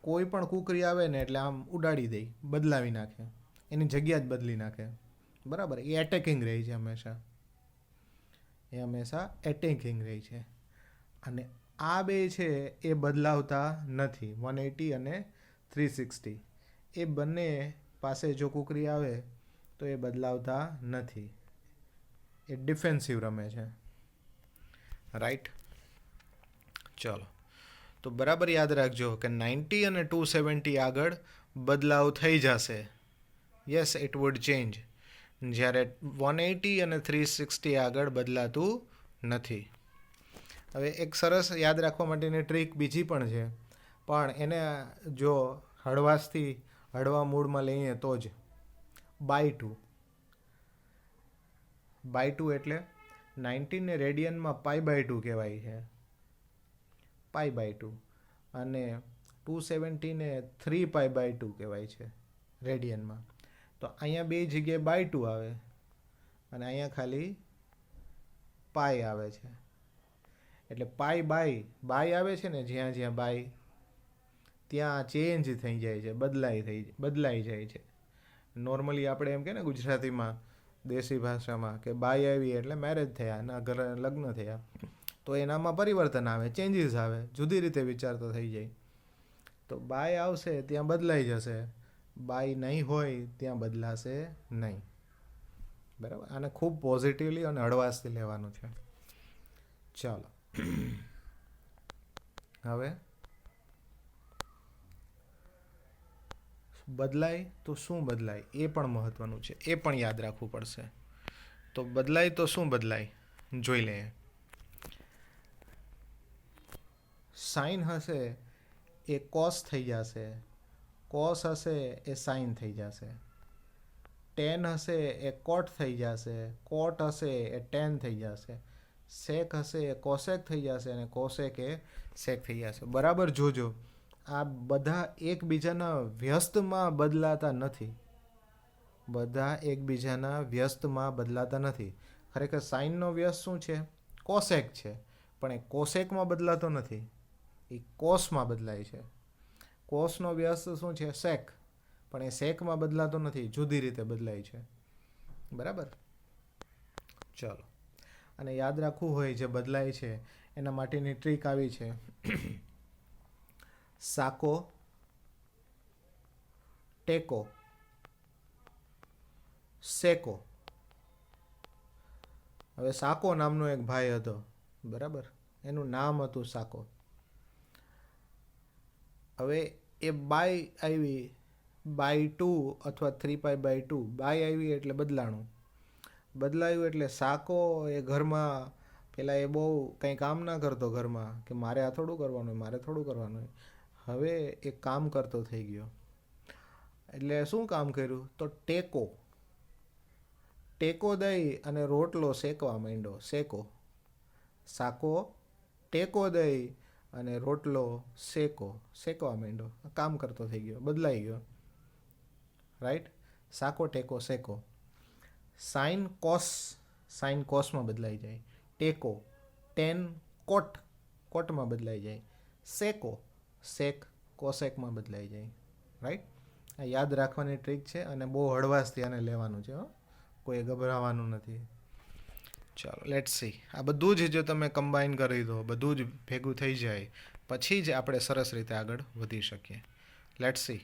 કોઈ પણ કુકરી આવે ને એટલે આમ ઉડાડી દે, બદલાવી નાખે, એની જગ્યા જ બદલી નાખે, બરાબર? એ એટેકિંગ રહી છે હંમેશા, એ હંમેશા એટેકિંગ રહી છે. અને આ બે છે એ બદલાવતા નથી, 180 અને 360. એ બંને પાસે જો કુકરી આવે તો એ બદલાવતા નથી, એ ડિફેન્સિવ રમે છે, રાઈટ. ચલો, તો બરાબર યાદ રાખજો કે 90 અને 270 આગળ બદલાવ થઈ જશે. Yes, it would change. જ્યારે 180 અને 360 આગળ બદલાતું નથી. હવે એક સરસ યાદ રાખવા માટેની ટ્રીક બીજી પણ છે, પણ એને જો હળવાશથી હળવા મૂડમાં લઈએ તો જ. બાય ટુ એટલે 19 ને રેડિયનમાં π/2 કહેવાય છે, π/2, અને 270 ને 3π/2 કહેવાય છે રેડિયનમાં. તો અહીંયા બે જગ્યાએ by2 આવે અને અહીંયા ખાલી પાઈ આવે છે. એટલે બાય આવે છે ને, જ્યાં જ્યાં બાય ત્યાં ચેન્જ થઈ જાય છે, બદલાઈ જાય છે. નોર્મલી આપણે એમ કે ને ગુજરાતીમાં, દેશી ભાષામાં, કે બાય આવી એટલે મેરેજ થયા, એના ઘરે લગ્ન થયા. તો એનામાં પરિવર્તન આવે, ચેન્જીસ આવે, જુદી રીતે વિચાર તો થઈ જાય. તો બાય આવશે ત્યાં બદલાઈ જશે, બાય નહીં હોય ત્યાં બદલાશે નહીં. બરાબર, આને ખૂબ પોઝિટિવલી અને હળવાશથી લેવાનું છે. ચાલો, હવે બદલાય તો શું બદલાય એ પણ મહત્વનું છે, એ પણ યાદ રાખવું પડશે. તો બદલાય તો શું બદલાય જોઈ લઈએ. સાઇન હશે એ કોસ થઈ જશે, કોસ હશે એ સાઇન થઈ જશે, ટેન હશે એ કોટ થઈ જશે, કોટ હશે એ ટેન થઈ જશે, સેક હશે એ કોસેક થઈ જશે, અને કોસેક એ સેક થઈ જશે. બરાબર જોજો, આ બધા એકબીજાના વ્યસ્તમાં બદલાતા નથી. બધા એકબીજાના વ્યસ્તમાં બદલાતા નથી. ખરેખર સાઇનનો વ્યસ્ત શું છે? કોસેક છે, પણ એ કોસેકમાં બદલાતો નથી, એ કોસમાં બદલાય છે. કોસનો વ્યસ્ત શું છે? સેક, પણ એ સેકમાં બદલાતો નથી, જુદી રીતે બદલાય છે. બરાબર. ચલો, અને યાદ રાખવું હોય જે બદલાય છે એના માટેની ટ્રીક આવી છે. સાકો, ટેકો, સેકો. હવે સાકો નામનો એક ભાઈ હતો, બરાબર, એનું નામ હતું સાકો. હવે એ બાય આવી, by2 અથવા 3π/2, બાય આવી એટલે બદલાયું એટલે સાકો એ ઘરમાં પેલા એ બહુ કંઈ કામ ના કરતો ઘરમાં, કે મારે આ થોડું કરવાનું હોય, મારે થોડું કરવાનું હોય. હવે એ કામ કરતો થઈ ગયો. એટલે શું કામ કર્યું? તો ટેકો દઈ અને રોટલો શેકવા માંડ્યો. સાકો ટેકો દઈ અને રોટલો શેકવા માંડ્યો. કામ કરતો થઈ ગયો, બદલાઈ ગયો. રાઈટ. સાકો, ટેકો, શેકો. સાઇન કોસમાં બદલાઈ જાય. ટેકો, ટેન, કોટમાં બદલાઈ જાય. સેક કોસેકમાં બદલાઈ જાય. રાઈટ. આ યાદ રાખવાની ટ્રીક છે, અને બહુ હળવાશથી આને લેવાનું છે. કોઈ ગભરાવાનું નથી. ચાલો, લેટ્સ સી. આ બધું જ જો તમે કમ્બાઈન કરી દો, બધું જ ભેગું થઈ જાય, પછી જ આપણે સરસ રીતે આગળ વધી શકીએ. Let's see.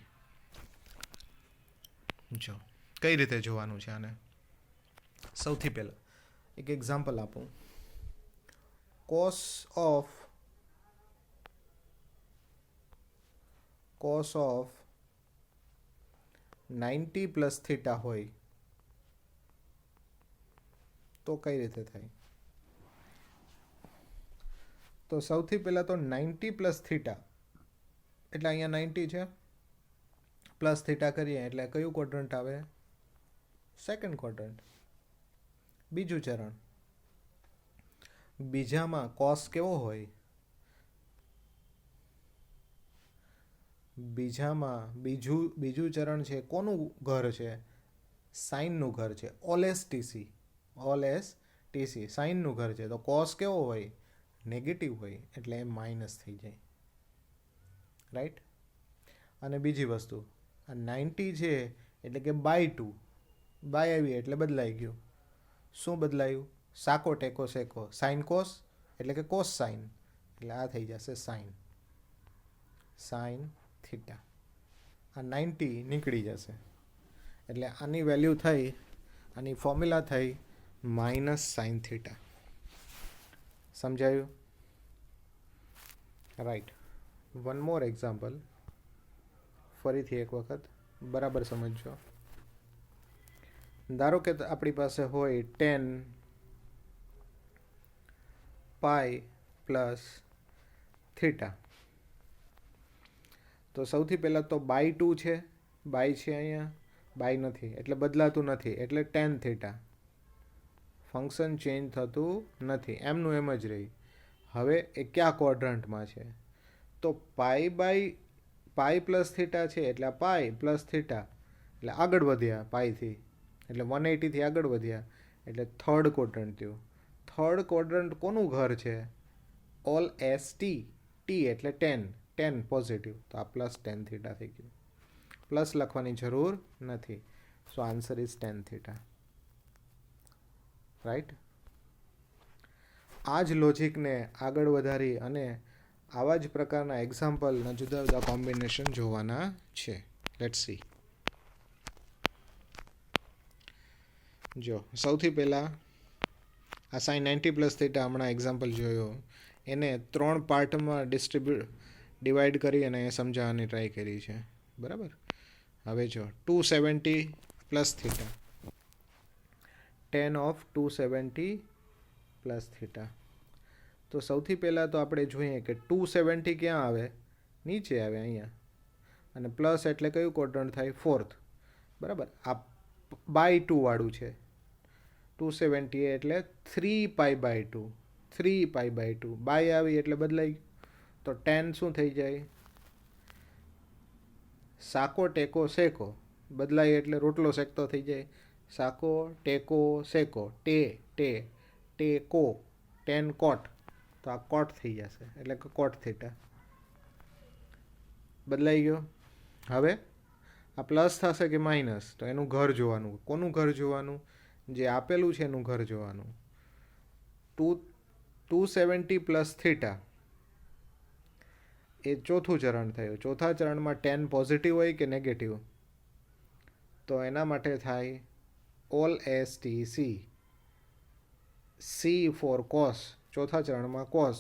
જો કઈ રીતે જોવાનું છે આને. સૌથી પહેલાં એક એક્ઝામ્પલ આપું. કોસ ઓફ 90 પ્લસ થીટા હોય તો કઈ રીતે થાય? તો સૌથી પહેલાં તો 90 પ્લસ થીટા એટલે અહીંયા 90 છે, પ્લસ થીટા કરીએ એટલે કયું ક્વોડ્રન્ટ આવે? Second quadrant. બીજું ચરણ. બીજામાં કોસ કેવો હોય? બીજું ચરણ છે, કોનું ઘર છે? સાઇનનું ઘર છે. ઓલ એસ ટીસી સાઇનનું ઘર છે. તો કોસ કેવો હોય? નેગેટિવ હોય, એટલે એ માઇનસ થઈ જાય. રાઈટ. અને બીજી વસ્તુ, આ 90 છે એટલે કે by2, બાય આવી એટલે બદલાઈ ગયું. શું બદલાયું? સાકો, ટેકો, સેકો. સાઇન કોસ એટલે કે કોસ સાઇન, એટલે આ થઈ જશે સાઇન થીટા. આ 90 નીકળી જશે, એટલે આની વેલ્યુ થઈ, આની ફોર્મ્યુલા થઈ -sin θ. સમજાયું? રાઈટ. વન મોર એક્ઝામ્પલ, ફરીથી એક વખત બરાબર સમજજો. ધારો કે આપણી પાસે હોય 10 પાઈ પ્લસ થીટા. તો સૌથી પહેલાં તો બાય 2 છે, બાય છે અહીંયા, બાય નથી એટલે બદલાતું નથી, એટલે ટેન થીટા. ફંક્શન ચેન્જ થતું નથી, એમનું એમ જ રહી. હવે એ કયા ક્વોડ્રન્ટમાં છે? તો પાઈ પ્લસ થીટા છે એટલે આ પાઈ પ્લસ થીટા, એટલે આગળ વધ્યા પાઈથી, એટલે 180થી આગળ વધ્યા, એટલે થર્ડ ક્વોડ્રન્ટ થયું. થર્ડ ક્વોડ્રન્ટ કોનું ઘર છે? ઓલ એસ ટી એટલે 10 પોઝિટિવ, તો આ પ્લસ 10 થીટા થઈ ગયું. પ્લસ લખવાની જરૂર નથી. સો આન્સર ઇઝ 10 થીટા. રાઈટ. આ જ લોજિકને આગળ વધારી અને આવા જ પ્રકારના એક્ઝામ્પલના જુદા જુદા કોમ્બિનેશન જોવાના છે. Let's see. જો સૌથી પહેલાં આ સાઇન 90 પ્લસ થીટા હમણાં એક્ઝામ્પલ જોયો, એને 3 પાર્ટમાં ડિવાઈડ કરી અને સમજાવવાની ટ્રાય કરી છે. બરાબર. હવે જો 270 plus theta, 10 of 270 plus theta. તો સૌથી પહેલાં તો આપણે જોઈએ કે 270 ક્યાં આવે? નીચે આવે અહીંયા, અને પ્લસ એટલે કયું ક્વોડ્રન્ટ થાય? ફોર્થ. બરાબર. આ બાય 2 વાળું છે. 270 એટલે 3π/2, 3π/2. બાય આવી એટલે બદલાઈ ગયું. તો 10 શું થઈ જાય? સાકો ટેકો સેકો, બદલાય એટલે રોટલો શેકતો થઈ જાય. સાકો ટેકો સેકો, ટેકો 10 કોટ, તો આ કોટ થઈ જશે, એટલે કે કોટ થીટા. બદલાઈ ગયો. હવે આ પ્લસ થશે કે માઇનસ? તો એનું ઘર જોવાનું. કોનું ઘર જોવાનું? જે આપેલું છે એનું ઘર જોવાનું. 270 પ્લસ થીટા એ ચોથું ચરણ થયું. ચોથા ચરણમાં 10 પોઝિટિવ હોય કે નેગેટિવ? તો એના માટે થાય all S T C for cos. ચોથા ચરણમાં કોસ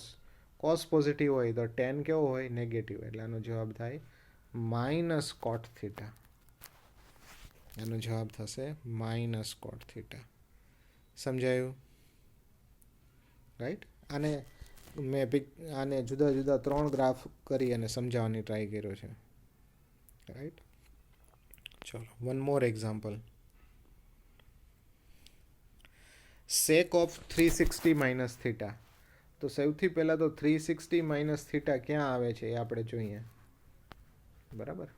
પોઝિટિવ હોય તો 10 કેવો હોય? નેગેટિવ. એટલે આનો જવાબ થાય માઇનસ કોટ થીટા. એનો જવાબ થશે માઇનસ કોટ થીટા. સમજાયું? રાઈટ. આને જુદા જુદા 3 ગ્રાફ કરી અને સમજાવવાની ટ્રાય કર્યો છે. રાઈટ. ચલો one more example. Sec of 360 minus theta. તો સૌથી પહેલાં તો 360 માઇનસ થીટા ક્યાં આવે છે એ આપણે જોઈએ. બરાબર.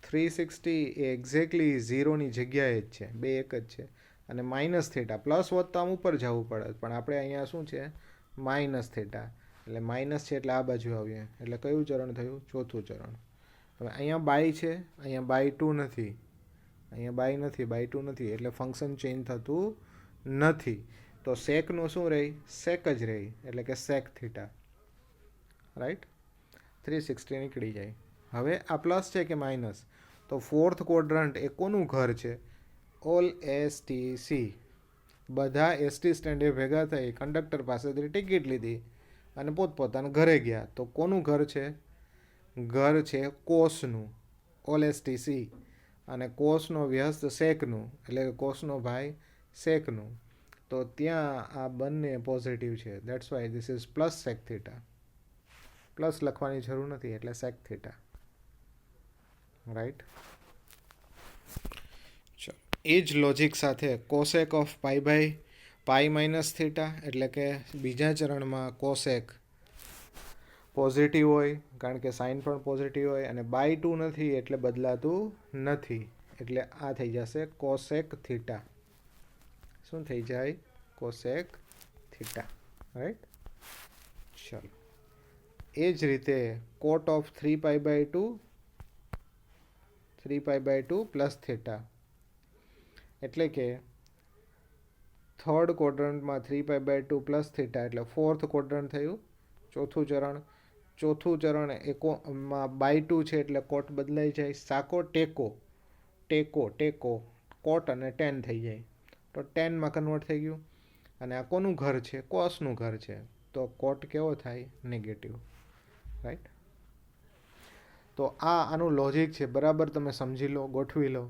360 એ એક્ઝેક્ટલી 0ની જગ્યાએ જ છે, બે એક જ છે. અને માઇનસ થીટા, પ્લસ વધતા આમ ઉપર જવું પડે, પણ આપણે અહીંયા શું છે? Minus theta. એટલે માઇનસ છે એટલે આ બાજુ આવીએ, એટલે કયું ચરણ થયું? ચોથું ચરણ. હવે અહીંયા બાય છે, અહીંયા બાય 2 નથી, અહીંયા બાય 2 નથી, એટલે ફંક્શન ચેન્જ થતું નથી. તો સેકનું શું રહી? સેક જ રહી, એટલે કે સેક થીટા. રાઈટ. 360 નીકળી જાય. હવે આ પ્લસ છે કે માઇનસ? તો ફોર્થ ક્વોડ્રન્ટ એ કોનું ઘર છે? All S T C. બધા એસટી સ્ટેન્ડે ભેગા થઈ કંડક્ટર પાસેથી ટિકિટ લીધી અને પોતપોતાના ઘરે ગયા. તો કોનું ઘર છે? ઘર છે કોસનું, ઓલ એસ ટી સી. અને કોસનો વ્યસ્ત સેકનું, એટલે કોસનો ભાઈ સેકનું. તો ત્યાં આ બંને પોઝિટિવ છે. That's why this is plus sec theta. Plus લખવાની જરૂર નથી, એટલે સેક થીટા. રાઈટ. ચલો એ જ લોજિક સાથે cosec of pi minus theta, એટલે કે બીજા ચરણમાં કોસેક પોઝિટિવ હોય, કારણ કે સાઇન પણ પોઝિટિવ હોય, અને બાય 2 નથી એટલે બદલાતું નથી, એટલે આ થઈ જશે કોસેક થીટા. શું થઈ જાય? Cosec theta. રાઈટ. ચલો એ જ રીતે કોટ ઓફ 3π/2 પ્લસ થીટા, એટલે કે થર્ડ ક્વોડ્રન્ટમાં 3π/2 પ્લસ થીટા, એટલે ફોર્થ ક્વોડ્રન્ટ થયું. ચોથું ચરણ માં બાય 2 છે એટલે કોટ બદલાઈ જાય. સાકો ટેકો કોટ અને 10 થઈ જાય, તો 10માં કન્વર્ટ થઈ ગયું. અને આ કોનું ઘર છે? કોસનું ઘર છે. તો કોટ કેવો થાય? નેગેટિવ. રાઈટ? તો આનું લોજિક છે, બરાબર તમે સમજી લો, ગોઠવી લો.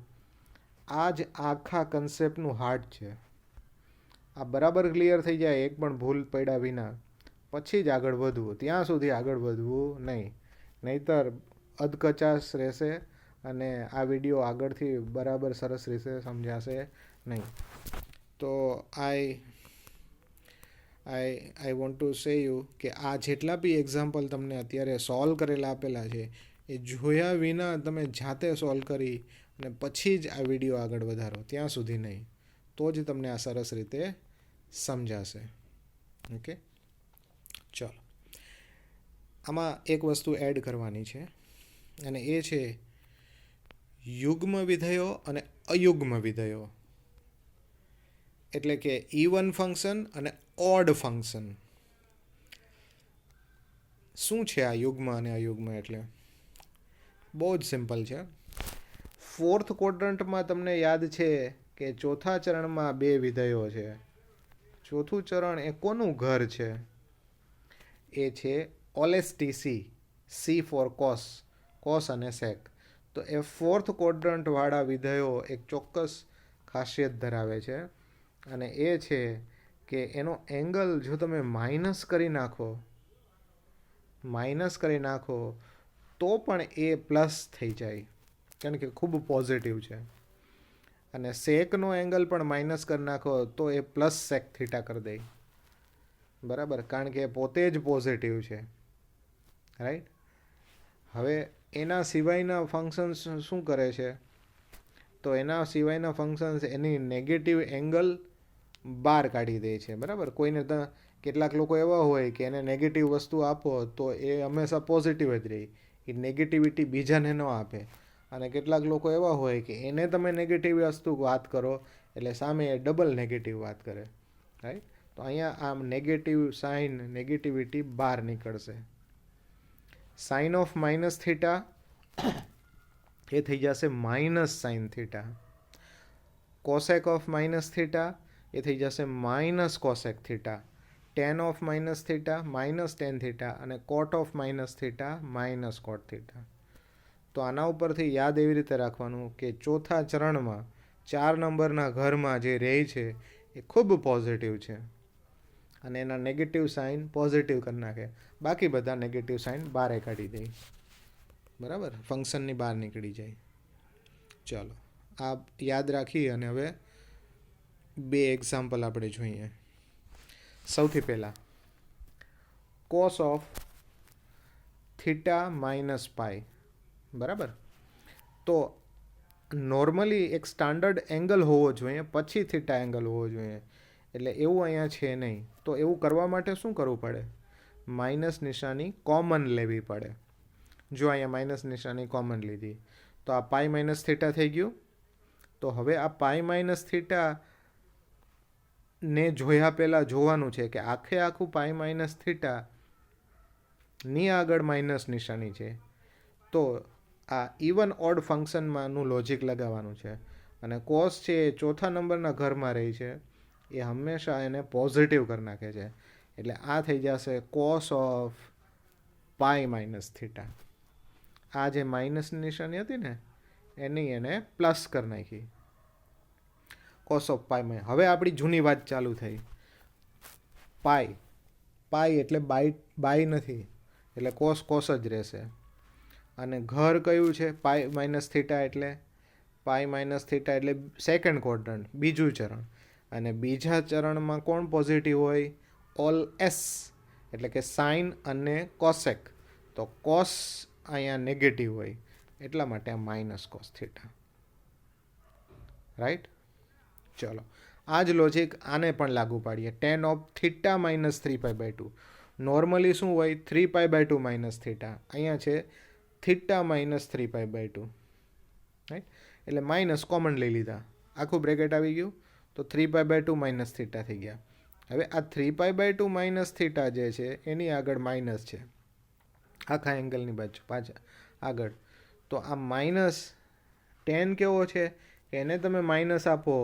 આ જ આખા કન્સેપ્ટનું હાર્ટ છે. આ બરાબર ક્લિયર થઈ જાય એક પણ ભૂલ પડ્યા વિના, પછી જ આગળ વધવું. ત્યાં સુધી આગળ વધવું નહીં, નહીતર અધકચાશ રહેશે અને આ વિડીયો આગળથી બરાબર સરસ રીતે સમજાશે નહીં. તો I want to say you કે આ જેટલા બી એક્ઝામ્પલ તમને અત્યારે સોલ્વ કરેલા આપેલા છે એ જોયા વિના તમે જાતે સોલ્વ કરી અને પછી જ આ વિડીયો આગળ વધારો, ત્યાં સુધી નહીં. તો જ તમને આ સરસ રીતે સમજાશે. ઓકે, ચલો. આમાં એક વસ્તુ એડ કરવાની છે અને એ છે યુગ્મ વિધેયો અને અયુગ્મ વિધેયો. એટલે કે ઇવન ફંક્શન અને ઓડ ફંક્શન. શું છે આ યુગ્મ અને અયુગ્મ? એટલે બહુ જ સિમ્પલ છે. ફોર્થ ક્વોડ્રન્ટમાં તમને યાદ છે કે ચોથા ચરણમાં બે વિધેયો છે. ચોથું ચરણ એ કોનું ઘર છે? એ છે ઓલેસ્ટીસી, સી ફોર કોસ, કોસ અને સેક. તો એ ફોર્થ ક્વોડ્રન્ટવાળા વિધેયો એક ચોક્કસ ખાસિયત ધરાવે છે અને એ છે કે એનો એંગલ જો તમે માઇનસ કરી નાખો તો પણ એ પ્લસ થઈ જાય, કારણ કે ખૂબ પોઝિટિવ છે. અને સેકનો એંગલ પણ માઇનસ કરી નાખો તો એ પ્લસ સેક થીટા કરી દે. બરાબર, કારણ કે પોતે જ પોઝિટિવ છે. રાઈટ? હવે એના સિવાયના ફંક્શન્સ શું કરે છે? તો એના સિવાયના ફંક્શન્સ એની નેગેટિવ એંગલ બહાર કાઢી દે છે. બરાબર, કોઈને કેટલાક લોકો એવા હોય કે એને નેગેટિવ વસ્તુ આપો તો એ હંમેશા પોઝિટિવ જ રહે, એ નેગેટિવિટી બીજાને ન આપે. અને કેટલાક લોકો એવા હોય કે એને તમે નેગેટિવ વસ્તુ વાત કરો એટલે સામે એ ડબલ નેગેટિવ વાત કરે. રાઈટ? તો અહીંયા આમ નેગેટિવ સાઇન, નેગેટિવિટી બહાર નીકળશે. સાઇન ઓફ માઇનસ થીટા એ થઈ જશે minus sine theta. Cosec of minus theta એ થઈ જશે minus cosec theta. Tan of minus theta minus tan theta અને cot of minus theta minus cot theta. તો આના ઉપરથી યાદ એવી રીતે રાખવાનું કે ચોથા ચરણમાં 4 નંબરના ઘરમાં જે રહે છે એ ખૂબ પોઝિટિવ છે અને એના નેગેટિવ સાઇન પોઝિટિવ કરી નાખે. બાકી બધા નેગેટિવ સાઇન બહાર કાઢી દે. બરાબર, ફંક્શનની બહાર નીકળી જાય. ચાલો, આ યાદ રાખી અને હવે બે એક્ઝામ્પલ આપણે જોઈએ. સૌથી પહેલાં cos of theta minus pi. બરાબર, તો નોર્મલી એક સ્ટાન્ડર્ડ એંગલ હોવો જોઈએ, પછી થીટા એંગલ હોવો જોઈએ. એટલે એવું અહીંયા છે નહીં. તો એવું કરવા માટે શું કરવું પડે? માઇનસ નિશાની કોમન લેવી પડે. જો અહીંયા માઇનસ નિશાની કોમન લીધી તો આ પાઈ માઇનસ થીટા થઈ ગયું. તો હવે આ પાઈ માઇનસ થીટા ને જોયા પહેલાં જોવાનું છે કે આખે આખું પાઈ માઇનસ થીટા ની આગળ માઇનસ નિશાની છે. તો આ ઇવન ઓડ ફંક્શનમાંનું લોજિક લગાવવાનું છે. અને કોસ છે એ ચોથા નંબરના ઘરમાં રહી છે, એ હંમેશા એને પોઝિટિવ કરી નાખે છે. એટલે આ થઈ જશે cos of pi minus theta. આ જે માઇનસની નિશાની હતી ને એની એને પ્લસ કરી નાખી. Cos of pi. હવે આપણી જૂની વાત ચાલુ થઈ. પાઈ એટલે બાય નથી, એટલે કોસ જ રહેશે. અને ઘર કયું છે? Pi minus theta. એટલે પાઈ માઇનસ થીટા એટલે સેકન્ડ ક્વોડ્રન્ટ, બીજું ચરણ. અને બીજા ચરણમાં કોણ પોઝિટિવ હોય? ઓલ એસ, એટલે કે સાઇન અને કોસેક. તો કોસ અહીંયા નેગેટિવ હોય, એટલા માટે આ માઇનસ કોસ થીટા. રાઈટ? ચલો, આ જ લોજિક આને પણ લાગુ પાડીએ. Tan of theta minus 3π/2. Normally શું હોય? 3π/2 માઇનસ થીટા. અહીંયા છે થીટા માઇનસ 3π/2. રાઈટ? એટલે માઇનસ કોમન લઈ લીધા, આખું બ્રેકેટ આવી ગયું, તો 3π/2 માઇનસ થીટા થઈ ગયા. હવે આ 3π/2 માઇનસ થીટા જે છે એની આગળ માઇનસ છે, આખા એંગલની બાજુ પાછા આગળ. તો આ માઇનસ ટેન કેવો છે કે એને તમે માઇનસ આપો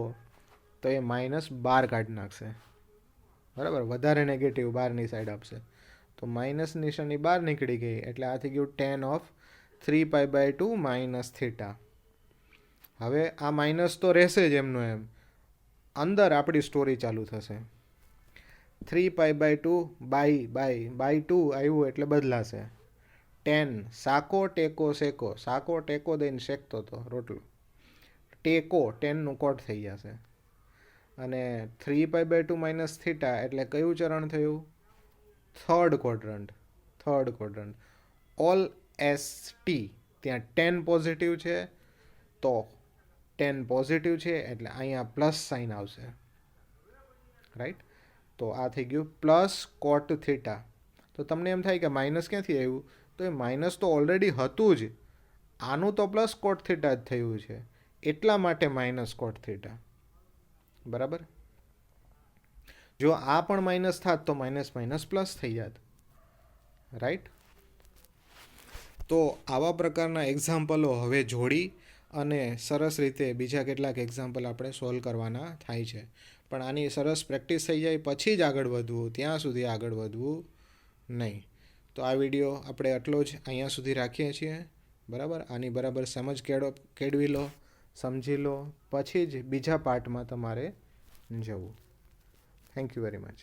તો એ માઇનસ 12 કાઢી નાખશે. બરાબર, વધારે નેગેટિવ બહારની સાઈડ આપશે. તો માઇનસ નિશાની બહાર નીકળી ગઈ એટલે આ થઈ ગયું tan ઓફ 3π/2 માઇનસ થીટા. હવે આ માઇનસ તો રહેશે જ એમનો એમ, અંદર આપણી સ્ટોરી ચાલુ થશે. 3π/2 બાય 2 આવ્યું એટલે બદલાશે. 10 સાકો ટેકો શેકો, સાકો ટેકો દઈને શેકતો હતો રોટલો, ટેકો 10નું કોટ થઈ જશે. અને 3π/2 માઇનસ થીટા એટલે કયું ચરણ થયું? Third quadrant. ઓલ ST ત્યાં 10 પોઝિટિવ છે, તો 10 પોઝિટિવ છે એટલે અહીંયા પ્લસ સાઇન આવશે, રાઈટ? તો આ થઈ ગયું પ્લસ કોટ થીટા. તો તમને એમ થાય કે માઇનસ ક્યાંથી આવ્યું? તો એ માઇનસ તો ઓલરેડી હતું જ, આનું તો પ્લસ કોટ થીટા જ થયું છે, એટલા માટે માઇનસ કોટ થીટા. બરાબર? જો આ પણ માઇનસ થાત તો માઇનસ માઇનસ પ્લસ થઈ જાત, રાઈટ? તો આવા પ્રકારના એક્ઝામ્પલો હવે જોડી અને સરસ રીતે બીજા કેટલાક એક્ઝામ્પલ આપણે સોલ્વ કરવાના થાય છે. પણ આની સરસ પ્રેક્ટિસ થઈ જાય પછી જ આગળ વધવું, ત્યાં સુધી આગળ વધવું નહીં. તો આ વિડીયો આપણે આટલો જ અહીંયા સુધી રાખીએ છીએ. બરાબર? આની બરાબર સમજ કેળવી લો, સમજી લો, પછી જ બીજા પાર્ટમાં તમારે જવું. Thank you very much.